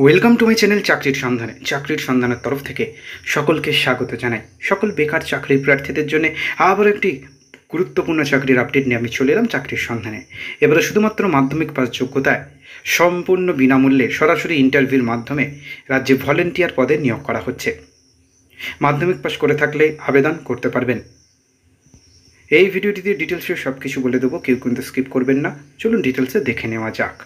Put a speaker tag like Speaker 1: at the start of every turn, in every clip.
Speaker 1: Welcome to my channel চাকরির সন্ধানের তরফ থেকে সকলকে স্বাগত জানাই। সকল বেকার চাকরির প্রার্থীদের জন্য আবার একটি গুরুত্বপূর্ণ চাকরির আপডেট নিয়ে আমি চলে এলাম চাকরির সন্ধানে। এবারে শুধুমাত্র মাধ্যমিক পাস যোগ্যতায় সম্পূর্ণ বিনামূল্যে সরাসরি ইন্টারভিউর মাধ্যমে রাজ্যে ভলেন্টিয়ার পদে নিয়োগ করা হচ্ছে। মাধ্যমিক পাস করে থাকলে আবেদন করতে পারবেন। এই ভিডিওটিতে ডিটেলসে সব কিছু বলে দেবো, কেউ কিন্তু স্কিপ করবেন না। চলুন ডিটেলসে দেখে নেওয়া যাক।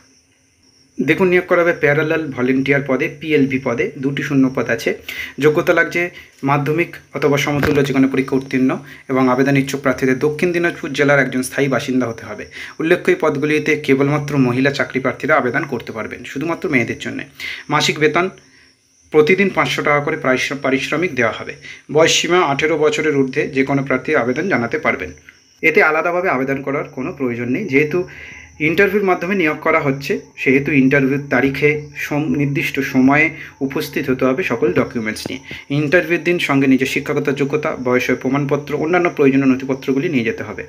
Speaker 1: দেখুন, নিয়োগ করা হবে প্যারালাল ভলেন্টিয়ার পদে, পিএলভি পদে। 2টি শূন্য পদ আছে। যোগ্যতা লাগছে মাধ্যমিক অথবা সমতুল্য যে কোনো পরীক্ষা উত্তীর্ণ এবং আবেদন ইচ্ছুক প্রার্থীদের দক্ষিণ দিনাজপুর জেলার একজন স্থায়ী বাসিন্দা হতে হবে। উল্লেখ্য এই পদগুলিতে কেবলমাত্র মহিলা চাকরি প্রার্থীরা আবেদন করতে পারবেন, শুধুমাত্র মেয়েদের জন্য। মাসিক বেতন প্রতিদিন 500 টাকা করে পারিশ্রমিক দেওয়া হবে। বয়সসীমা 18 বছরের ঊর্ধ্বে যে কোনো প্রার্থী আবেদন জানাতে পারবেন। এতে আলাদাভাবে আবেদন করার কোনো প্রয়োজন নেই। যেহেতু ইন্টারভিউর মাধ্যমে নিয়োগ করা হচ্ছে, সেহেতু ইন্টারভিউর তারিখে নির্দিষ্ট সময়ে উপস্থিত হতে হবে সকল ডকুমেন্টস নিয়ে। ইন্টারভিউর দিন সঙ্গে নিজের শিক্ষাগত যোগ্যতা, বয়সের প্রমাণপত্র, অন্যান্য প্রয়োজনীয় নথিপত্রগুলি নিয়ে যেতে হবে।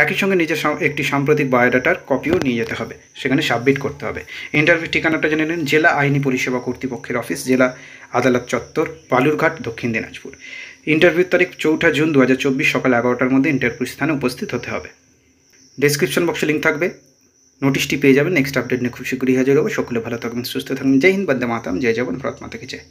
Speaker 1: একই সঙ্গে নিজের একটি সাম্প্রতিক বায়োডাটার কপিও নিয়ে যেতে হবে, সেখানে সাবমিট করতে হবে। ইন্টারভিউ ঠিকানাটা জেনে নিন। জেলা আইনি পরিষেবা কর্তৃপক্ষের অফিস, জেলা আদালত চত্বর, বালুরঘাট, দক্ষিণ দিনাজপুর। ইন্টারভিউর তারিখ 4 জুন 2024 সকাল 11টার মধ্যে ইন্টারভিউ স্থানে উপস্থিত হতে হবে। ডেসক্রিপশন বক্সে লিঙ্ক থাকবে, নোটিশটি পেয়ে যাবেন। নেক্সট আপডেট নিয়ে খুব শীঘ্রই হাজির হবো। সকলে ভালো থাকবেন, সুস্থ থাকবেন। জয় হিন্দ, বন্দে মাতরম, জয় জওয়ান, ভারত মাতা কি জয়।